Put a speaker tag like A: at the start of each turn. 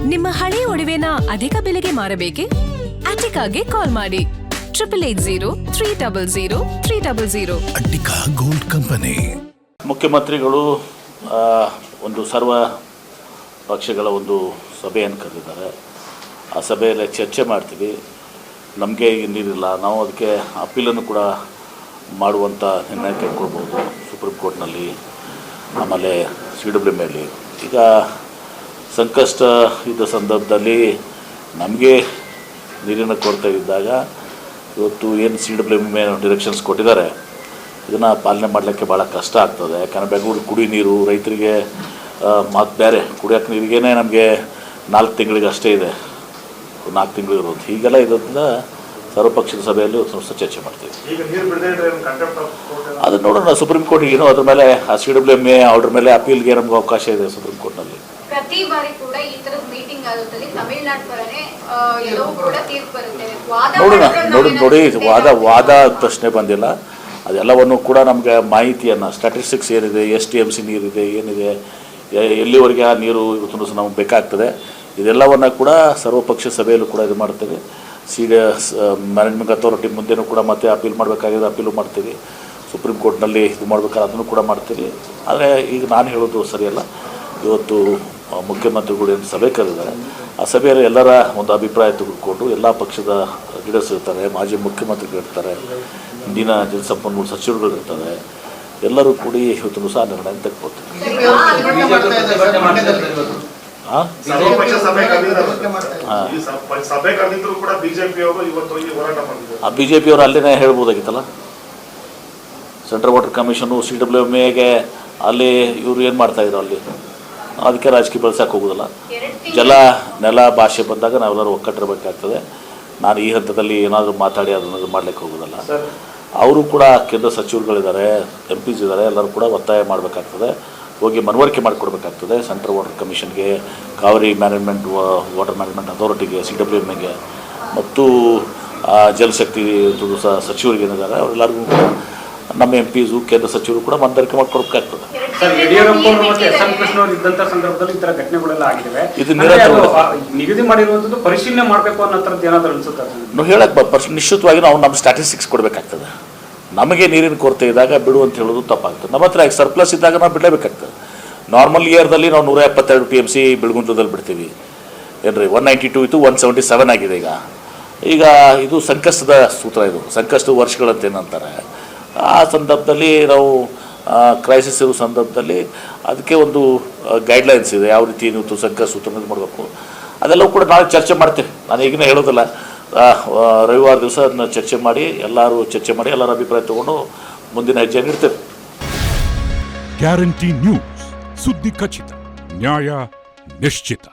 A: ನಿಮ್ಮ ಹಳೆ ಒಡವೆನ ಅಧಿಕ ಬೆಲೆಗೆ ಮಾರಬೇಕೆ? ಅಟಿಕಾಗೆ ಕಾಲ್ ಮಾಡಿ 8803000300.
B: Attica gold company.
C: ಮುಖ್ಯಮಂತ್ರಿಗಳು ಒಂದು ಸರ್ವ ಪಕ್ಷಗಳ ಒಂದು ಸಭೆಯನ್ನು ಕರೆದಿದ್ದಾರೆ. ಆ ಸಭೆಯಲ್ಲಿ ಚರ್ಚೆ ಮಾಡ್ತೀವಿ. ನಮಗೆ ಇನ್ನಿರಲಿಲ್ಲ, ನಾವು ಅದಕ್ಕೆ ಅಪೀಲನ್ನು ಕೂಡ ಮಾಡುವಂಥ ನಿರ್ಣಯ ಕೈಗೊಳ್ಬೋದು ಸುಪ್ರೀಂ ಕೋರ್ಟ್ನಲ್ಲಿ, ಆಮೇಲೆ CWMಯಲ್ಲಿ. ಈಗ ಸಂಕಷ್ಟ ಇದ್ದ ಸಂದರ್ಭದಲ್ಲಿ ನಮಗೆ ನೀರಿನ ಕೊರತೆ ಇದ್ದಾಗ ಇವತ್ತು ಏನು CWM ಡಿರೆಕ್ಷನ್ಸ್ ಕೊಟ್ಟಿದ್ದಾರೆ ಇದನ್ನು ಪಾಲನೆ ಮಾಡಲಿಕ್ಕೆ ಭಾಳ ಕಷ್ಟ ಆಗ್ತದೆ. ಯಾಕಂದರೆ ಬೆಂಗಳೂರು ಕುಡಿ ನೀರು ರೈತರಿಗೆ ಮತ್ತು ಬೇರೆ ಕುಡಿಯೋಕ್ಕೆ ನೀರಿಗೇ ನಮಗೆ 4 ತಿಂಗಳಿಗೆ ಅಷ್ಟೇ ಇದೆ, 4 ತಿಂಗಳು ಇರೋದು. ಹೀಗೆಲ್ಲ ಇರೋದ್ರಿಂದ ಸರ್ವಪಕ್ಷದ ಸಭೆಯಲ್ಲಿ ಒಂದು ಚರ್ಚೆ ಮಾಡ್ತೀವಿ. ಅದು ನೋಡೋಣ, ಸುಪ್ರೀಂ ಕೋರ್ಟಿಗೆ ಏನೋ ಅದ್ರ ಮೇಲೆ ಆ CWM ಆರ್ಡರ್ ಮೇಲೆ ಅಪೀಲ್ಗೆ ನಮ್ಗೆ ಅವಕಾಶ ಇದೆ ಸುಪ್ರೀಂ ಕೋರ್ಟ್ನಲ್ಲಿ.
D: ಪ್ರತಿ ಬಾರಿ ಕೂಡ ಈ ತರದ ಮೀಟಿಂಗ್ ಆಗುತ್ತದೆ, ತಮಿಳುನಾಡು ಪರನೇ ಎಲ್ಲವೂ ಕೂಡ ತೀರ್ಪು ಬರುತ್ತೆ.
C: ನೋಡಿ ವಾದ ಪ್ರಶ್ನೆ ಬಂದಿಲ್ಲ. ಅದೆಲ್ಲವನ್ನು ಕೂಡ ನಮಗೆ ಮಾಹಿತಿಯನ್ನು ಸ್ಟ್ಯಾಟಿಸ್ಟಿಕ್ಸ್ ಏನಿದೆ, STMC ನೀರಿದೆ ಏನಿದೆ, ಎಲ್ಲಿವರೆಗೆ ಆ ನೀರು ಇವತ್ತು ನಮಗೆ ಬೇಕಾಗ್ತದೆ, ಇದೆಲ್ಲವನ್ನು ಕೂಡ ಸರ್ವಪಕ್ಷ ಸಭೆಯಲ್ಲೂ ಕೂಡ ಇದು ಮಾಡ್ತೇವೆ. ಮ್ಯಾನೇಜ್ಮೆಂಟ್ ಅಥಾರಿಟಿ ಮುಂದೆನೂ ಕೂಡ ಮತ್ತೆ ಅಪೀಲ್ ಮಾಡಬೇಕಾಗಿದೆ, ಅಪೀಲು ಮಾಡ್ತೀವಿ. ಸುಪ್ರೀಂ ಕೋರ್ಟ್ನಲ್ಲಿ ಇದು ಮಾಡಬೇಕಾದ್ರೆ ಅದನ್ನು ಕೂಡ ಮಾಡ್ತೀವಿ. ಆದರೆ ಈಗ ನಾನು ಹೇಳೋದು ಸರಿಯಲ್ಲ. ಇವತ್ತು ಮುಖ್ಯಮಂತ್ರಿಗಳು ಏನು ಸಭೆ ಕರೆದಿದ್ದಾರೆ, ಆ ಸಭೆಯಲ್ಲಿ ಎಲ್ಲರ ಒಂದು ಅಭಿಪ್ರಾಯ ತೆಗೆದುಕೊಂಡು ಎಲ್ಲ ಪಕ್ಷದ ಲೀಡರ್ಸ್ ಇರ್ತಾರೆ, ಮಾಜಿ ಮುಖ್ಯಮಂತ್ರಿಗಳು ಇರ್ತಾರೆ, ಇಂದಿನ ಜಲಸಂಪನ್ಮೂಲ ಸಚಿವರುಗಳು ಇರ್ತಾರೆ, ಎಲ್ಲರೂ ಕೂಡಿ ಇವತ್ತು ಸಹ ನಿರ್ಣಯ ತೆಗೆದುಕೊಳ್ತಾರೆ. ಬಿಜೆಪಿಯವರು ಅಲ್ಲಿನೇ ಹೇಳ್ಬೋದಾಗಿತ್ತಲ್ಲ. ಸೆಂಟ್ರಲ್ ವಾಟರ್ ಕಮಿಷನು CWMಗೆ ಅಲ್ಲಿ ಇವರು ಏನು ಮಾಡ್ತಾಯಿದ್ರು, ಅಲ್ಲಿ ಅದಕ್ಕೆ ರಾಜಕೀಯ ಬಳಸಕ್ಕೆ ಹೋಗೋದಿಲ್ಲ. ಜಲ ನೆಲ ಭಾಷೆ ಬಂದಾಗ ನಾವೆಲ್ಲರೂ ಒಕ್ಕಟ್ಟಿರಬೇಕಾಗ್ತದೆ. ನಾನು ಈ ಹಂತದಲ್ಲಿ ಏನಾದರೂ ಮಾತಾಡಿ ಅದನ್ನು ಮಾಡಲಿಕ್ಕೆ ಹೋಗೋದಲ್ಲ. ಅವರು ಕೂಡ ಕೇಂದ್ರ ಸಚಿವರುಗಳಿದ್ದಾರೆ, MPs ಇದ್ದಾರೆ, ಎಲ್ಲರೂ ಕೂಡ ಒತ್ತಾಯ ಮಾಡಬೇಕಾಗ್ತದೆ, ಹೋಗಿ ಮನವರಿಕೆ ಮಾಡಿಕೊಡ್ಬೇಕಾಗ್ತದೆ ಸೆಂಟ್ರಲ್ ವಾಟರ್ ಕಮಿಷನ್ಗೆ, ಕಾವೇರಿ ಮ್ಯಾನೇಜ್ಮೆಂಟ್ ವಾಟರ್ ಮ್ಯಾನೇಜ್ಮೆಂಟ್ ಅಥಾರಿಟಿಗೆ, CWMಗೆ ಮತ್ತು ಜಲಶಕ್ತಿ ಸಚಿವರಿಗೆ ಏನಿದ್ದಾರೆ ಅವರೆಲ್ಲರಿಗೂ ಕೂಡ ನಮ್ಮ MPs ಕೇಂದ್ರ ಸಚಿವರು ಕೂಡ ಮನವರಿಕೆ ಮಾಡಿಕೊಡ್ಬೇಕಾಗ್ತದೆ. ಇದು
E: ನಿಗದಿ ಮಾಡಿರುವಂತದ್ದು ಪರಿಶೀಲನೆ ಮಾಡಬೇಕು ಅನ್ನೋದು ಏನಾದರೂ ಅನ್ಸುತ್ತೆ?
C: ಹೇಳಕ್ಕೆ ನಿಶ್ಚಿತವಾಗಿ ನಾವು ನಮ್ಮ ಸ್ಟ್ಯಾಟಿಸ್ಟಿಕ್ಸ್ ಕೊಡಬೇಕಾಗ್ತದೆ. ನಮಗೆ ನೀರಿನ ಕೊರತೆ ಇದ್ದಾಗ ಬಿಡು ಅಂತ ಹೇಳೋದು ತಪ್ಪಾಗ್ತದೆ. ನಮ್ಮ ಹತ್ರ ಸರ್ಪ್ಲಸ್ ಇದ್ದಾಗ ನಾವು ಬಿಡಲೇಬೇಕಾಗ್ತದೆ. ನಾರ್ಮಲ್ ಇಯರ್ದಲ್ಲಿ ನಾವು 172 TMC ಬೆಳಗುಂದದಲ್ಲಿ ಬಿಡ್ತೀವಿ ಏನ್ರಿ. 192 ಇತ್ತು, 177 ಆಗಿದೆ ಈಗ ಇದು ಸಂಕಷ್ಟದ ಸೂತ್ರ, ಇದು ಸಂಕಷ್ಟ ವರ್ಷಗಳಂತ ಏನಂತಾರೆ. ಆ ಸಂದರ್ಭದಲ್ಲಿ ನಾವು ಕ್ರೈಸಿಸ್ ಇರೋ ಸಂದರ್ಭದಲ್ಲಿ ಅದಕ್ಕೆ ಒಂದು ಗೈಡ್ಲೈನ್ಸ್ ಇದೆ, ಯಾವ ರೀತಿ ನೀವು ಸಂಕಷ್ಟ ಸೂತ್ರ ಮಾಡಬೇಕು, ಅದೆಲ್ಲವೂ ಕೂಡ ನಾಳೆ ಚರ್ಚೆ ಮಾಡ್ತೀವಿ. ನಾನು ಈಗಿನ ಹೇಳೋದಿಲ್ಲ, ರವಿವಾರ ದಿವಸ ಅದನ್ನ ಚರ್ಚೆ ಮಾಡಿ ಎಲ್ಲರ ಅಭಿಪ್ರಾಯ ತಗೊಂಡು ಮುಂದಿನ ಹೆಜ್ಜೆಯನ್ನು ಇಡ್ತೇವೆ.
B: ಗ್ಯಾರಂಟಿ ನ್ಯೂಸ್, ಸುದ್ದಿ ಖಚಿತ, ನ್ಯಾಯ ನಿಶ್ಚಿತ.